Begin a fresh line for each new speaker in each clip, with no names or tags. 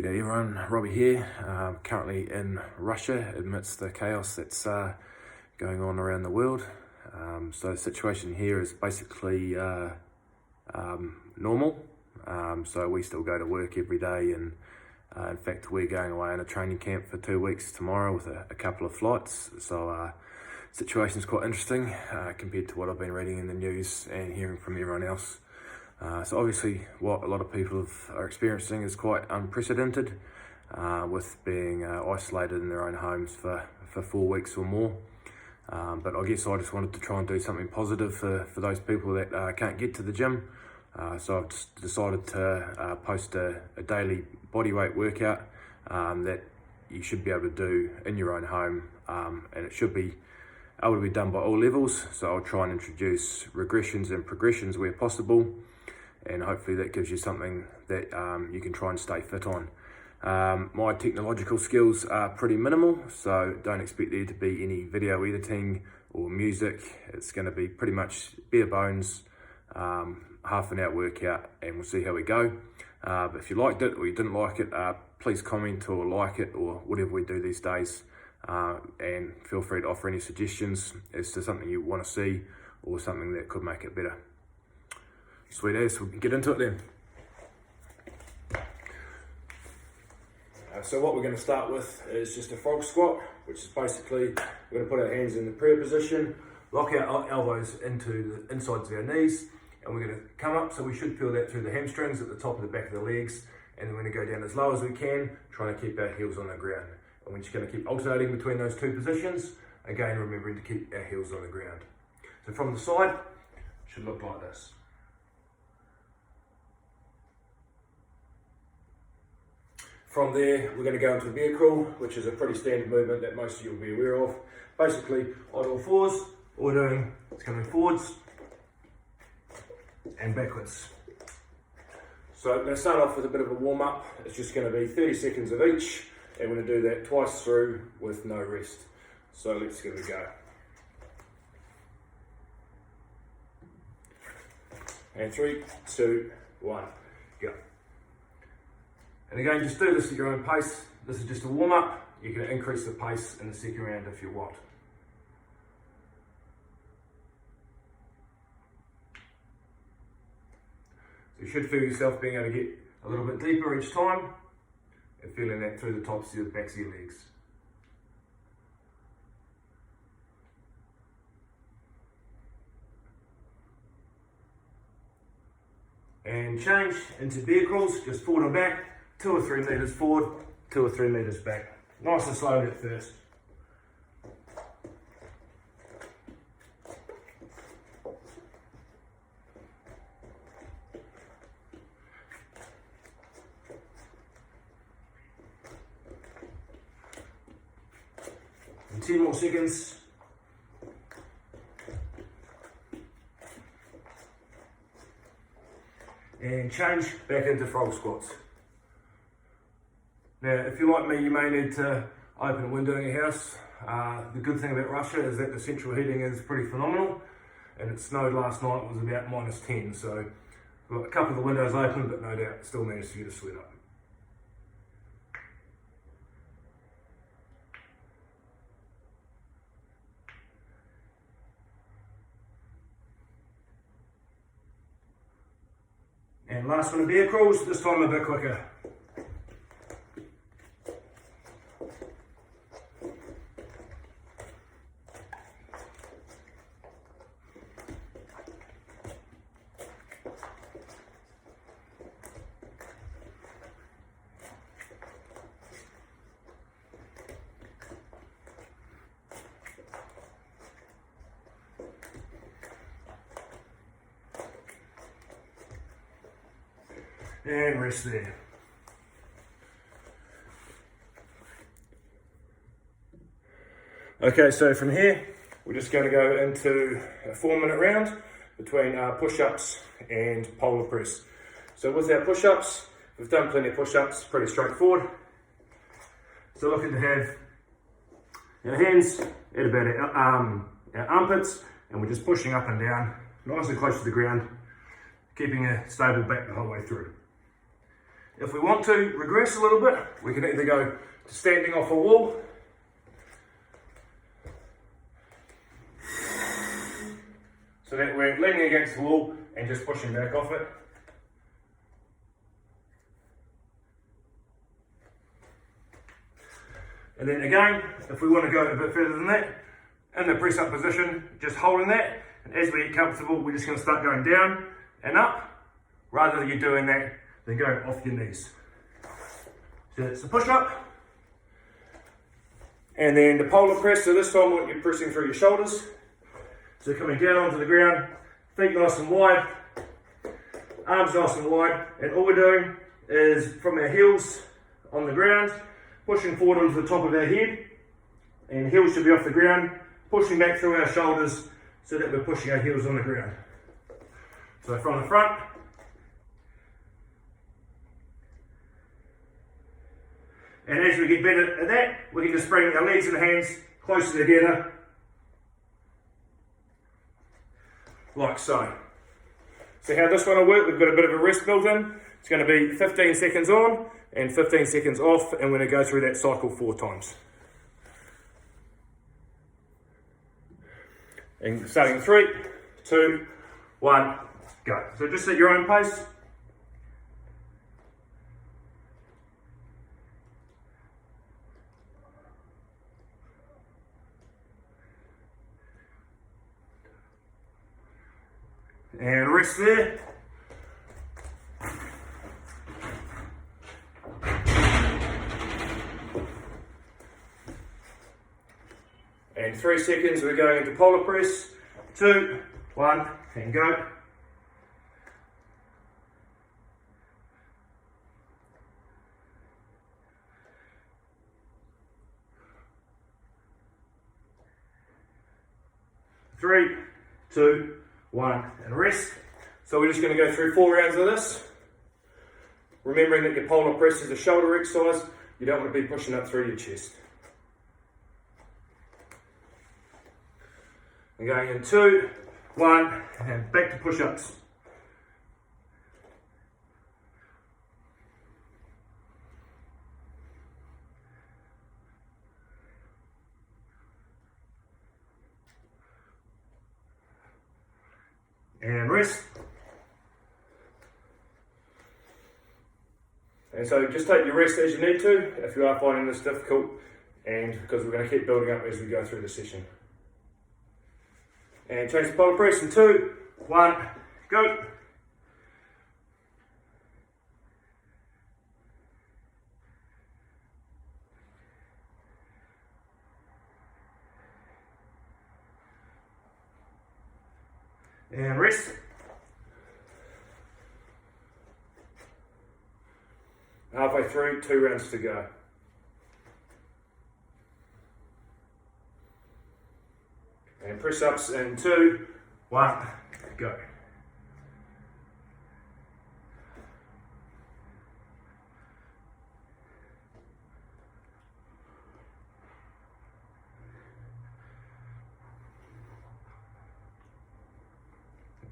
G'day everyone, Robbie here, currently in Russia amidst the chaos that's going on around the world. So the situation here is basically normal. So we still go to work every day, and in fact we're going away on a training camp for 2 weeks tomorrow with a couple of flights. So situation's quite interesting compared to what I've been reading in the news and hearing from everyone else. So obviously what a lot of people are experiencing is quite unprecedented, with being isolated in their own homes for 4 weeks or more. But I guess I just wanted to try and do something positive for those people that can't get to the gym. So I've just decided to post a daily bodyweight workout that you should be able to do in your own home, and it should be able to be done by all levels. So I'll try and introduce regressions and progressions where possible, and hopefully that gives you something that you can try and stay fit on. My technological skills are pretty minimal, so don't expect there to be any video editing or music. It's going to be pretty much bare bones, half an hour workout, and we'll see how we go. But if you liked it or you didn't like it, please comment or like it or whatever we do these days, and feel free to offer any suggestions as to something you want to see or something that could make it better. Sweet as, we can get into it then. So what we're going to start with is just a frog squat, which is basically we're going to put our hands in the prayer position, lock our elbows into the insides of our knees, and we're going to come up, so we should feel that through the hamstrings at the top of the back of the legs, and then we're going to go down as low as we can, trying to keep our heels on the ground. And we're just going to keep alternating between those two positions, again remembering to keep our heels on the ground. So from the side, it should look like this. From there, we're going to go into a bear crawl, which is a pretty standard movement that most of you will be aware of. Basically, on all fours, all we're doing is coming forwards and backwards. So I'm going to start off with a bit of a warm up. It's just going to be 30 seconds of each, and we're going to do that twice through with no rest. So let's give it a go. And 3, 2, 1, go. And again, just do this at your own pace. This is just a warm up. You can increase the pace in the second round if you want. So you should feel yourself being able to get a little bit deeper each time, and feeling that through the tops of the backs of your legs. And change into bear crawls, just forward and back. 2 or 3 meters forward, 2 or 3 meters back. Nice and slow at first. And 10 more seconds. And change back into frog squats. Now, if you're like me, you may need to open a window in your house. The good thing about Russia is that the central heating is pretty phenomenal, and it snowed last night. It was about -10, so we've got a couple of the windows open, but no doubt still managed to get a sweat up. And last one of bear crawls, this time a bit quicker. And rest there. Okay, so from here, we're just going to go into a 4-minute round between push-ups and polar press. So with our push-ups, we've done plenty of push-ups, pretty straightforward. So looking to have our hands at about our armpits, and we're just pushing up and down, nice and close to the ground, keeping a stable back the whole way through. If we want to regress a little bit, we can either go to standing off a wall, so that we're leaning against the wall and just pushing back off it. And then again, if we want to go a bit further than that, in the press up position, just holding that, and as we get comfortable, we're just going to start going down and up, rather than you doing that, then going off your knees. So that's the push up. And then the polar press, so this time you're pressing through your shoulders. So coming down onto the ground, feet nice and wide, arms nice and wide, and all we're doing is from our heels on the ground, pushing forward onto the top of our head, and heels should be off the ground, pushing back through our shoulders so that we're pushing our heels on the ground. So from the front, and as we get better at that, we can just bring our legs and hands closer together, like so. So how this one will work, we've got a bit of a rest built in. It's going to be 15 seconds on and 15 seconds off, and we're going to go through that cycle 4 times. And starting in 3, 2, 1, go. So just at your own pace. And rest there. And 3 seconds, we're going into polar press. 2, 1, and go. Three, 2, 1, and rest. So we're just going to go through 4 rounds of this. Remembering that your polar press is a shoulder exercise, you don't want to be pushing up through your chest. And going in 2, 1, and back to push-ups. And rest. And so just take your rest as you need to if you are finding this difficult, and because we're going to keep building up as we go through the session. And change the polar press in 2, 1, go. And rest. Halfway through, 2 rounds to go. And press ups in 2, 1, go.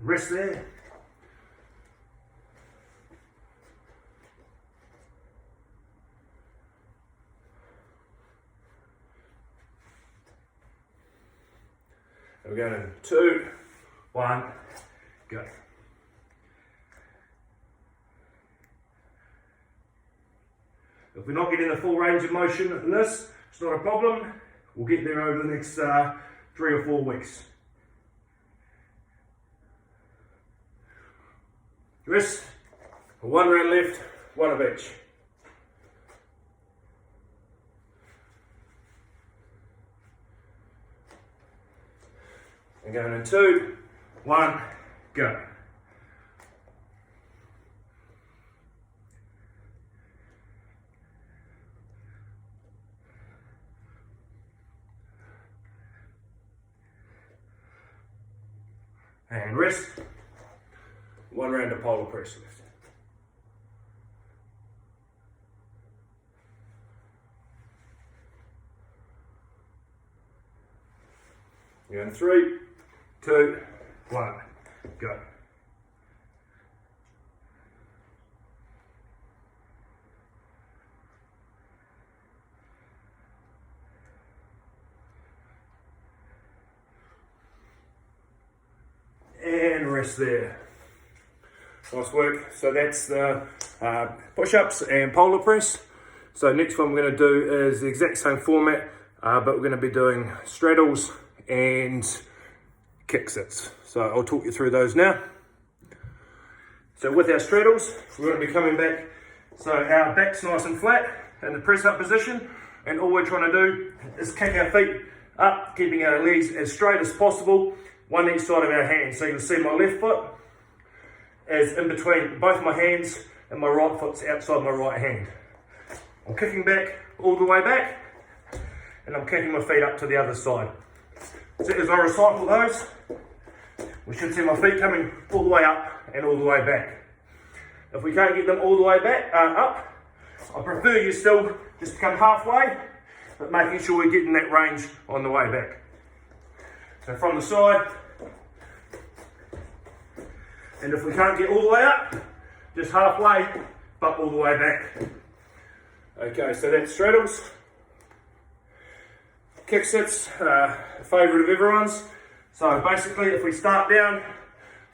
Rest there. And we're going in 2, 1, go. If we're not getting the full range of motion in this, it's not a problem. We'll get there over the next 3 or 4 weeks. Rest. 1 round left, 1 of each. And going in 2, 1, go. And rest. 1 round of polar press left. You're in 3, 2, 1, go. and rest there. Nice work. So that's the push-ups and polar press. So next one we're going to do is the exact same format, but we're going to be doing straddles and kick sits. So I'll talk you through those now. So with our straddles, we're going to be coming back. So our back's nice and flat in the press up position, and all we're trying to do is kick our feet up, keeping our legs as straight as possible, one each side of our hands. So you can see my left foot is in between both my hands and my right foot's outside my right hand. I'm kicking back all the way back, and I'm kicking my feet up to the other side. So as I recycle those, we should see my feet coming all the way up and all the way back. If we can't get them all the way back, up, I prefer you still just come halfway, but making sure we're getting that range on the way back. So from the side, and if we can't get all the way up, just halfway, but all the way back. Okay, so that's straddles. Kick sits, a favourite of everyone's. So basically, if we start down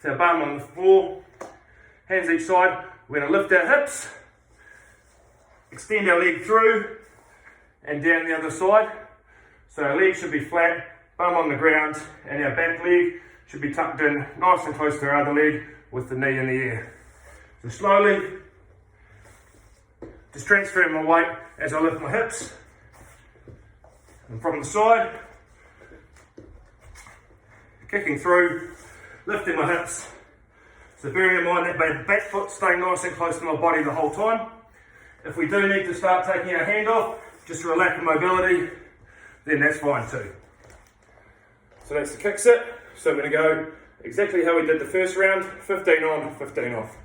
with our bum on the floor, hands each side, we're going to lift our hips, extend our leg through, and down the other side. So our leg should be flat, bum on the ground, and our back leg should be tucked in nice and close to our other leg with the knee in the air. So slowly, just transferring my weight as I lift my hips. And from the side, kicking through, lifting my hips. So bearing in mind that my back foot staying nice and close to my body the whole time. If we do need to start taking our hand off, just for a lack of mobility, then that's fine too. So that's the kick sit. So I'm going to go exactly how we did the first round, 15 on, 15 off.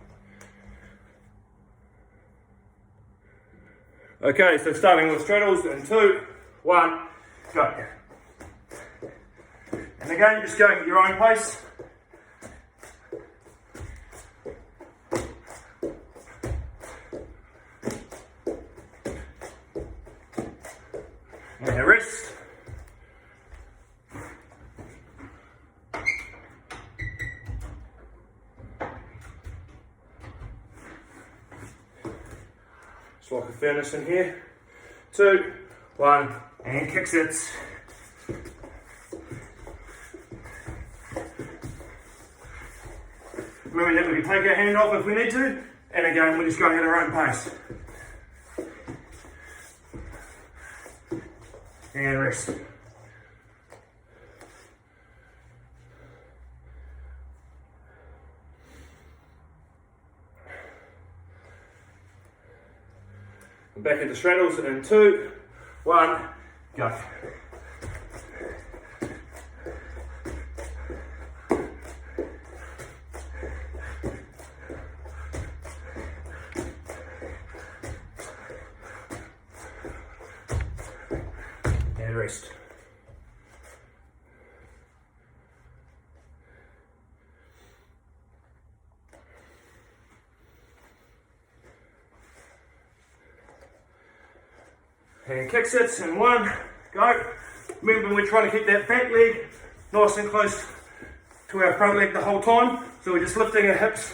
Okay, so starting with straddles in 2, 1, go. And again, just going at your own pace. And rest. It's like a furnace in here. 2, 1, and kick sits. Remember that we can take our hand off if we need to, and again we're just going at our own pace. And rest. Back into straddles in 2, 1, go. And rest. And kick sits in 1, go. Remember, we're trying to keep that back leg nice and close to our front leg the whole time. So we're just lifting our hips,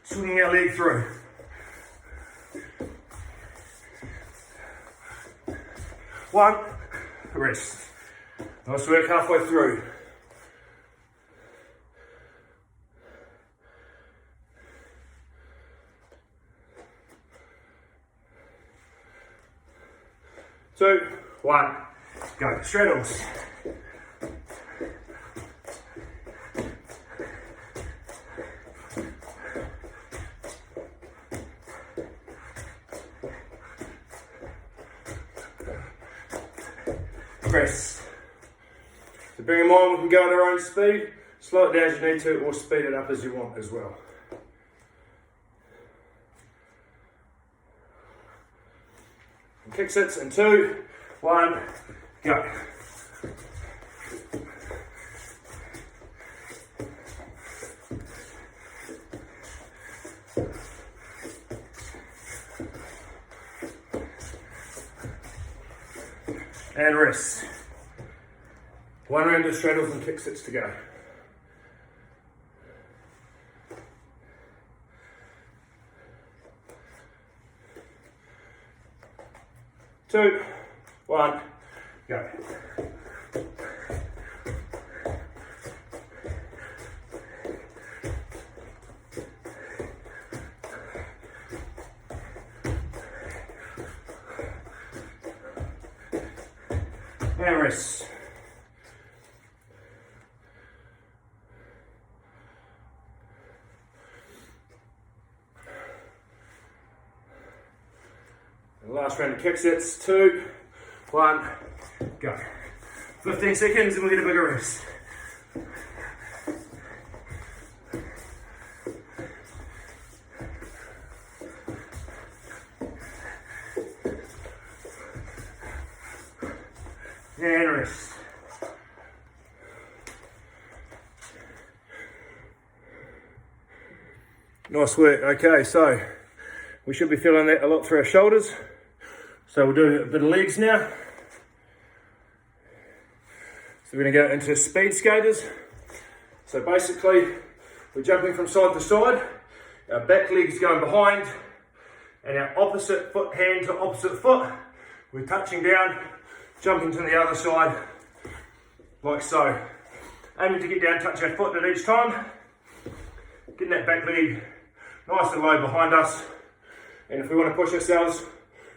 swinging our leg through. 1, rest. Nice work halfway through. Two, 1, go. Straddles. Press. So bear in mind we can go at our own speed, slow it down as you need to, or speed it up as you want as well. Kick sits in 2, 1, go. And rest. 1 round of straddles and kick sits to go.
2, 1, go. And rest. And last round of kick sets, 2, 1, go. 15 seconds and we'll get a bigger rest. And rest. Nice work. Okay, so we should be feeling that a lot through our shoulders. So we'll do a bit of legs now. So we're going to go into speed skaters. So basically, we're jumping from side to side. Our back leg's going behind, and our opposite foot, hand to opposite foot, we're touching down, jumping to the other side, like so. Aiming to get down, touch our foot at each time. Getting that back leg nice and low behind us. And if we want to push ourselves,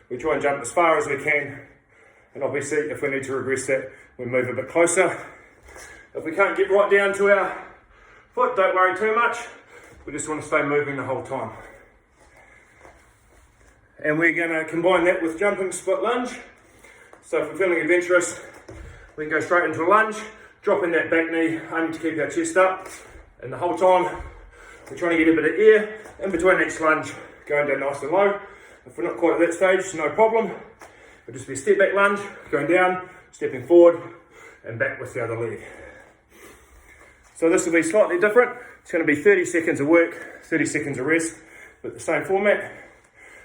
we try and jump as far as we can. And obviously, if we need to regress that, we move a bit closer. If we can't get right down to our foot, don't worry too much. We just want to stay moving the whole time. And we're going to combine that with jumping split lunge. So if we're feeling adventurous, we can go straight into a lunge, dropping that back knee, aiming to keep our chest up. And the whole time, we're trying to get a bit of air in between each lunge, going down nice and low. If we're not quite at that stage, no problem. It'll just be a step back lunge, going down, stepping forward, and back with the other leg. So this will be slightly different. It's going to be 30 seconds of work, 30 seconds of rest, but the same format.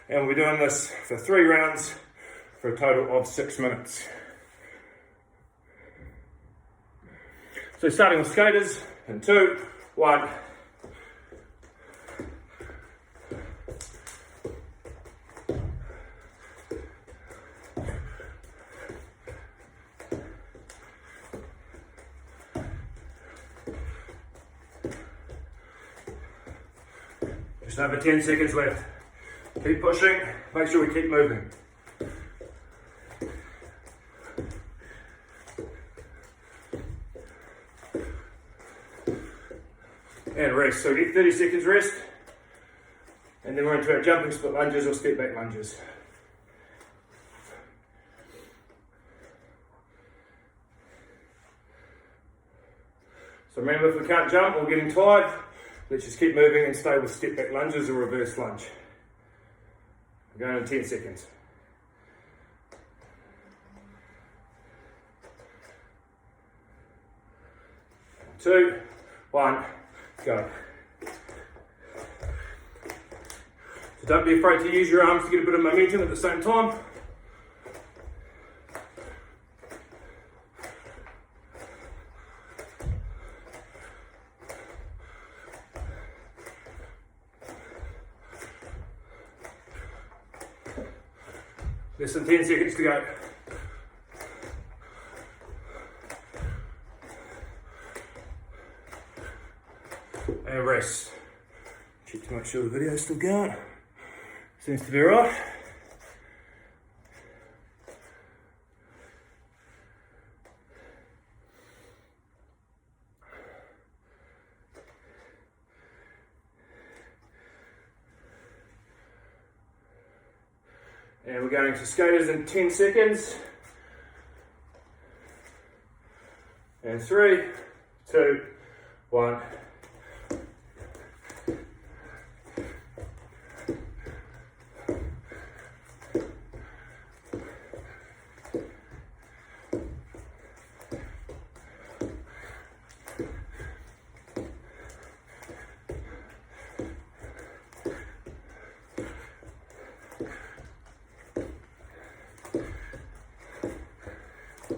And we're doing this for 3 rounds for a total of 6 minutes. So starting with skaters, in 2, 1. Just over 10 seconds left. Keep pushing, make sure we keep moving. And rest, so get 30 seconds rest. And then we're into our jumping split lunges or step back lunges. So remember, if we can't jump or getting tired, let's just keep moving and stay with step back lunges or reverse lunge. We're going in 10 seconds. 2, 1, go. So don't be afraid to use your arms to get a bit of momentum at the same time. Less than 10 seconds to go. And rest. Check to make sure the video is still going. Seems to be right. And we're going to skaters in 10 seconds. And 3, 2, 1.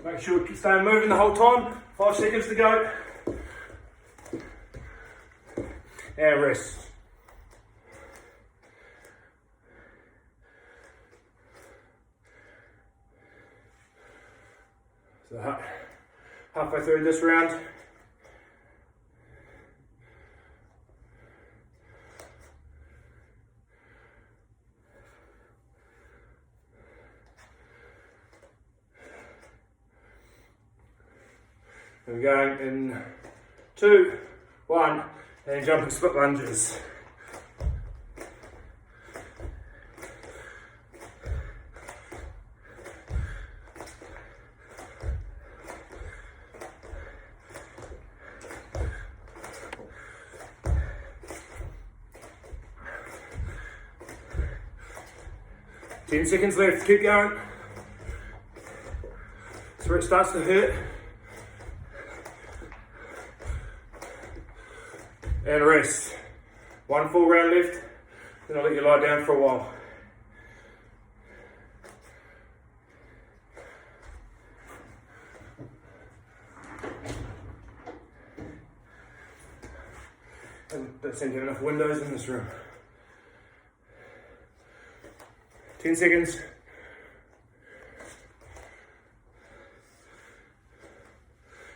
Make sure we stay moving the whole time. 5 seconds to go. And rest. So halfway through this round. And we're going in 2, 1, and jumping split lunges. Ten seconds left, keep going. So it starts to hurt. And rest. 1 full round left, then I'll let you lie down for a while. And don't seem to have enough windows in this room. 10 seconds.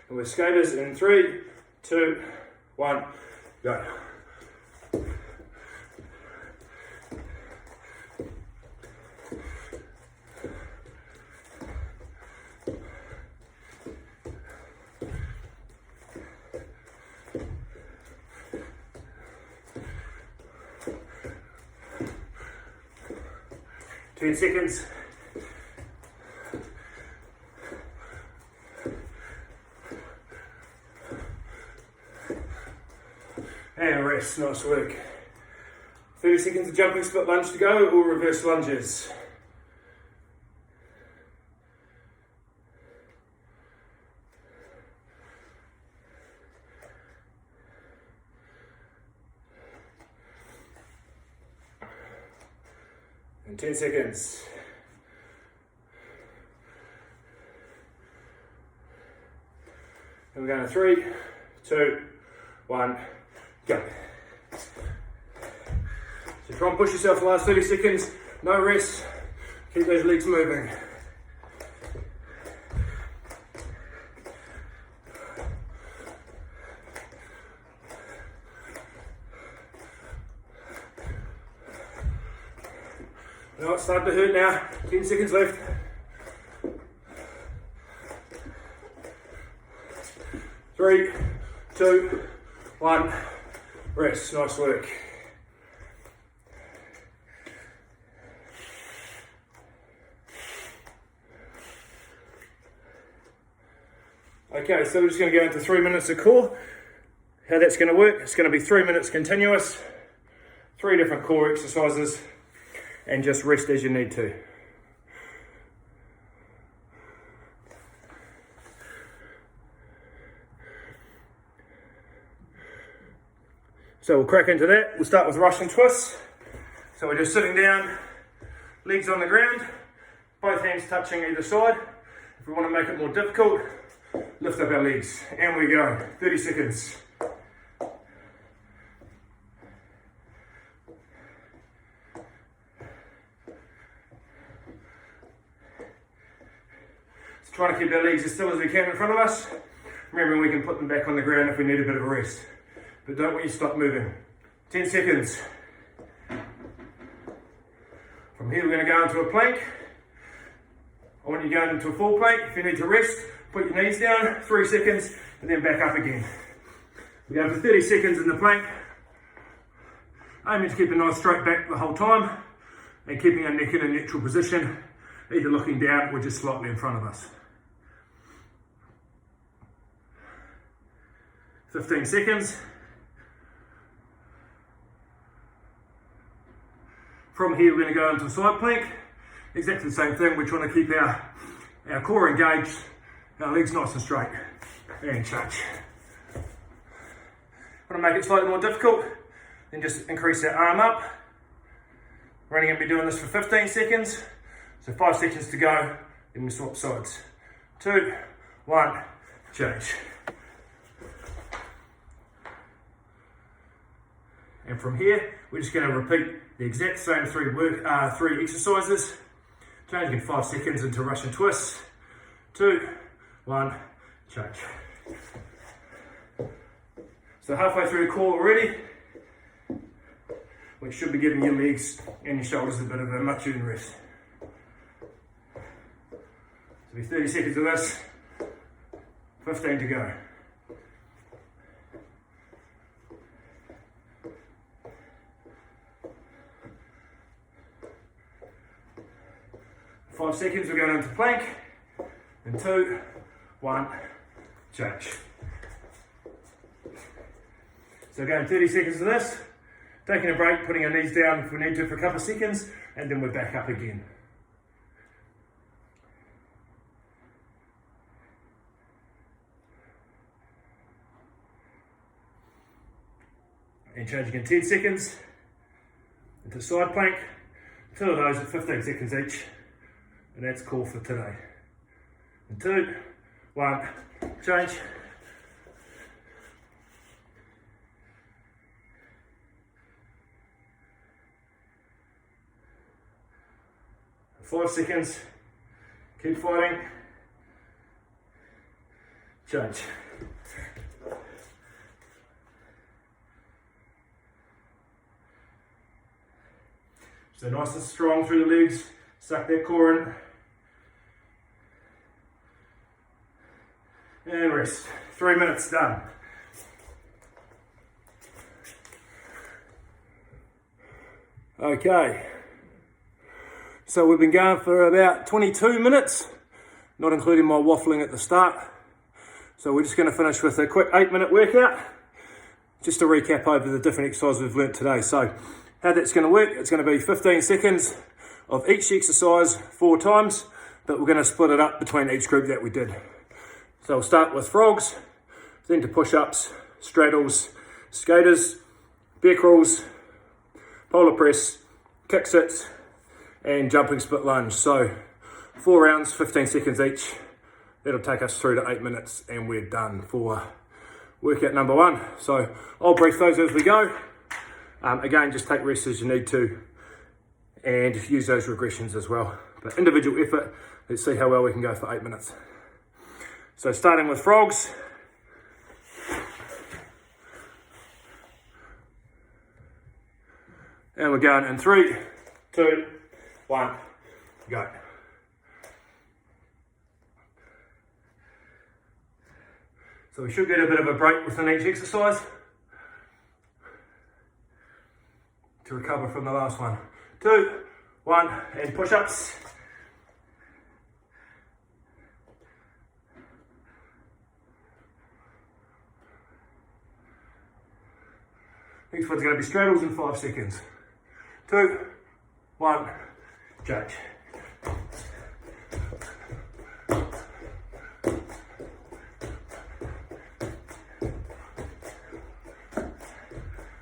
And we're skaters in 3, 2, 1, go. Ten seconds. And rest, nice work. 30 seconds of jumping split lunge to go, or reverse lunges. And 10 seconds. And we're going to 3, 2, 1, go. So try and push yourself the last 30 seconds, no rest, keep those legs moving. Now it's starting to hurt now, 10 seconds left. Three, 2, 1, rest, nice work. Okay, so we're just going to go into 3 minutes of core. How that's going to work, it's going to be 3 minutes continuous, 3 different core exercises, and just rest as you need to. So we'll crack into that. We'll start with Russian twists. So we're just sitting down, legs on the ground, both hands touching either side. If we want to make it more difficult, lift up our legs, and we go. 30 seconds. So trying to keep our legs as still as we can in front of us. Remembering we can put them back on the ground if we need a bit of a rest. But don't want you to stop moving. 10 seconds. From here we're going to go into a plank. I want you going into a full plank. If you need to rest, put your knees down, 3 seconds, and then back up again. We go for 30 seconds in the plank. Aiming to keep a nice straight back the whole time, and keeping our neck in a neutral position, either looking down or just slightly in front of us. 15 seconds. From here we're going to go into a side plank. Exactly the same thing, we're trying to keep our core engaged, our legs nice and straight, and change. Want to make it slightly more difficult, then just increase our arm up. We're only going to be doing this for 15 seconds, so 5 seconds to go, then we swap sides. 2, 1, change. And from here, we're just going to repeat the exact same three exercises. Changing in 5 seconds into Russian twists. 2, 1, change. So halfway through the core already, which should be giving your legs and your shoulders a bit of a much earned rest. So be 30 seconds of this, 15 to go. Five seconds, we're going into plank. And 2, 1, change. So again, 30 seconds of this, taking a break, putting our knees down if we need to for a couple of seconds, and then we're back up again. And changing in 10 seconds into side plank, 2 of those at 15 seconds each, and that's core for today. And 2, 1, change. Five seconds, keep fighting, change. So nice and strong through the legs, suck that core in. And rest. 3 minutes, done. Okay. So we've been going for about 22 minutes, not including my waffling at the start. So we're just going to finish with a quick 8-minute workout, just to recap over the different exercises we've learnt today. So how that's going to work, it's going to be 15 seconds of each exercise 4 times, but we're going to split it up between each group that we did. So we'll start with frogs, then to push-ups, straddles, skaters, bear crawls, polar press, kick sits, and jumping split lunge. So 4 rounds, 15 seconds each. That'll take us through to 8 minutes and we're done for workout number 1. So I'll brief those as we go. Again, just take rest as you need to and use those regressions as well. But individual effort, let's see how well we can go for 8 minutes. So starting with frogs. And we're going in 3, 2, 1, go. So we should get a bit of a break within each exercise to recover from the last one. 2, 1, and push-ups. Next one's going to be straddles in 5 seconds. 2, 1, change.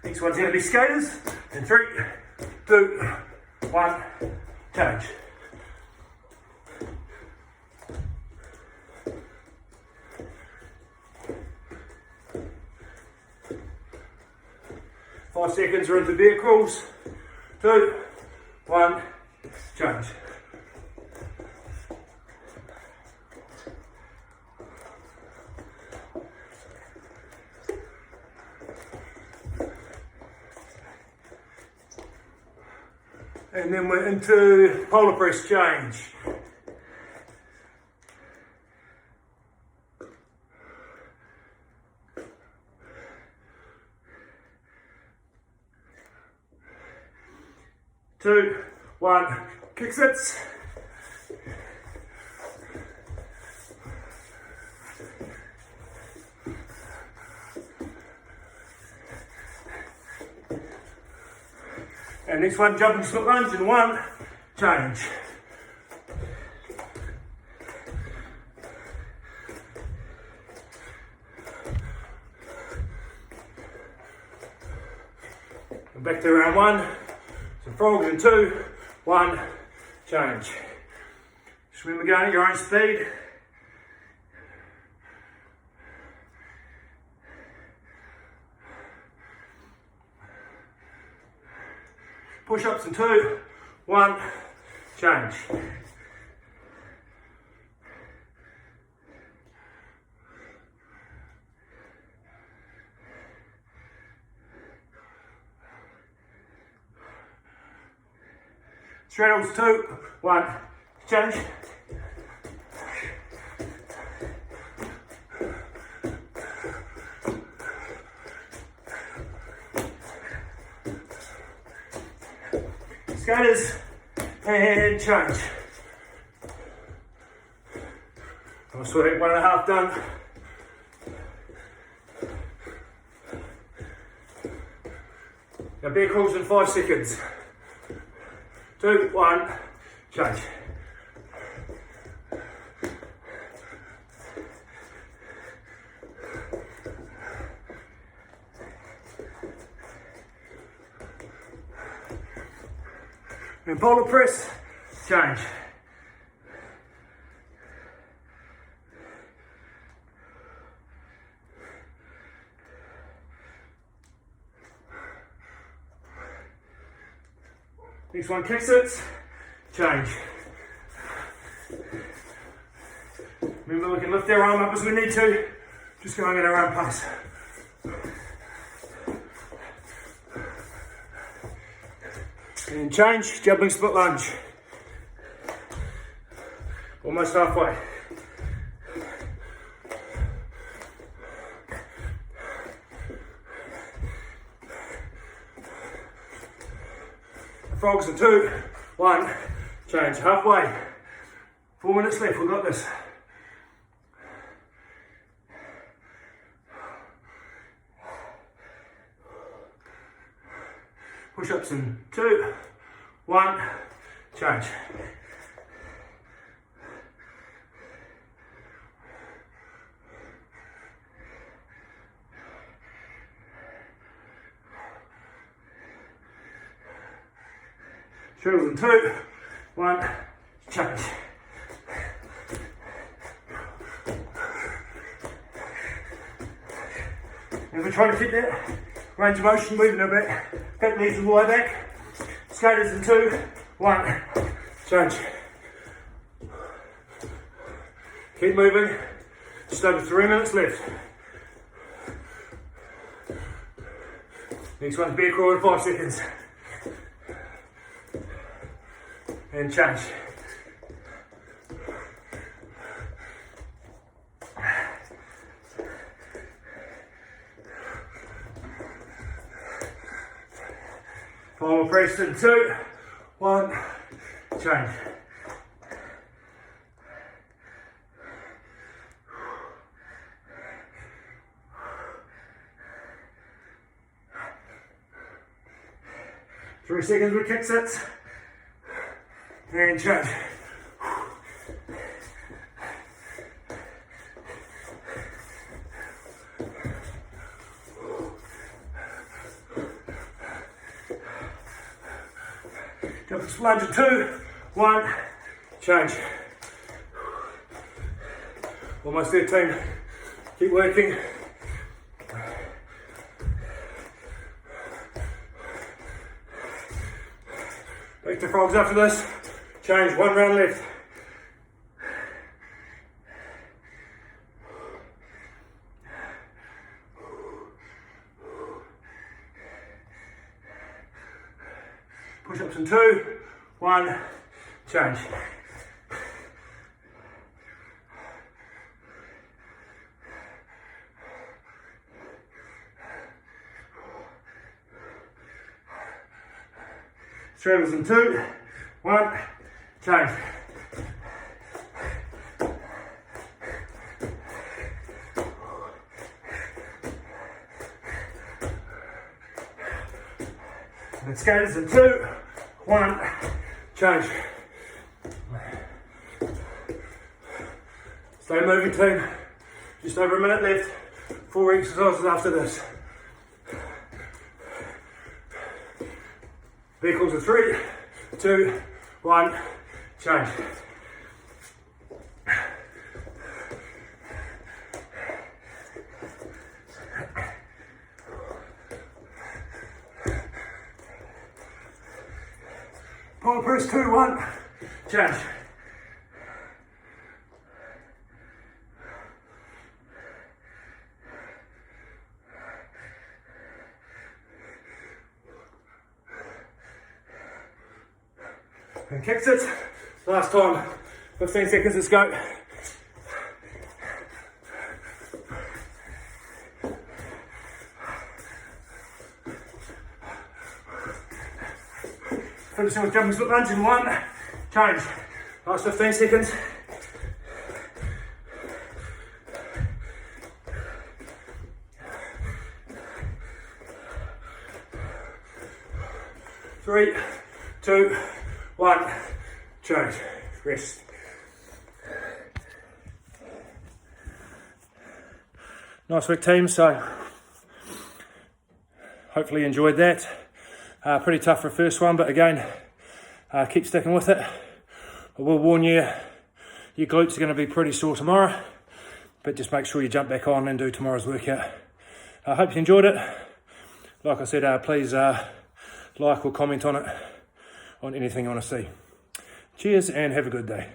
Next one's going to be skaters. In 3, 2, 1, change. Five seconds, we're into bear crawls. 2, 1, change. And then we're into polar press change. Two, 1, kick sits. And next one, jumping split lunge in 1, change. And back to round 1. Some frogs in 2, 1, change. Swim again at your own speed. Push-ups in 2, 1, change. Straddles, 2, 1, change. Skaters, and change. I'm sweating 1.5 done. Now bear crawls in 5 seconds. 2, 1, change. And polar press, change. Next one, kick sits, change. Remember, we can lift our arm up as we need to, just going at our own pace. And change, jumping split lunge. Almost halfway. Frogs in 2, 1, change, halfway. 4 minutes left, we've got this. Push-ups in 2, 1, change. Straddles in 2, 1, change. And we're trying to keep that range of motion moving a bit. Back knees all the way back. Skaters in 2, 1, change. Keep moving. Just over 3 minutes left. Next one's bear crawl in 5 seconds. And change. Final press in 2, 1, change. Three seconds with kick sits. And change. Jump to lunge in 2, 1, change. Almost there, team. Keep working. Back to frogs after this. Change, 1 round left. Push-ups in 2, 1, change. Straddles in 2, 1, change. And skaters in 2, 1, change. Stay moving, team. Just over a minute left. 4 exercises after this. Vehicles in 3, 2, 1, change. Power press 2, 1, change. and kicks it. Last time, 15 seconds, let's go. Finishing with jumping split lunge in 1, change. Last 15 seconds. Three, 2, 1, change, rest. Nice work, team. So hopefully you enjoyed that. Pretty tough for a first one, but again, keep sticking with it. I will warn you, your glutes are going to be pretty sore tomorrow, but just make sure you jump back on and do tomorrow's workout. I hope you enjoyed it. Like I said, please like or comment on it, on anything you want to see. Cheers and have a good day.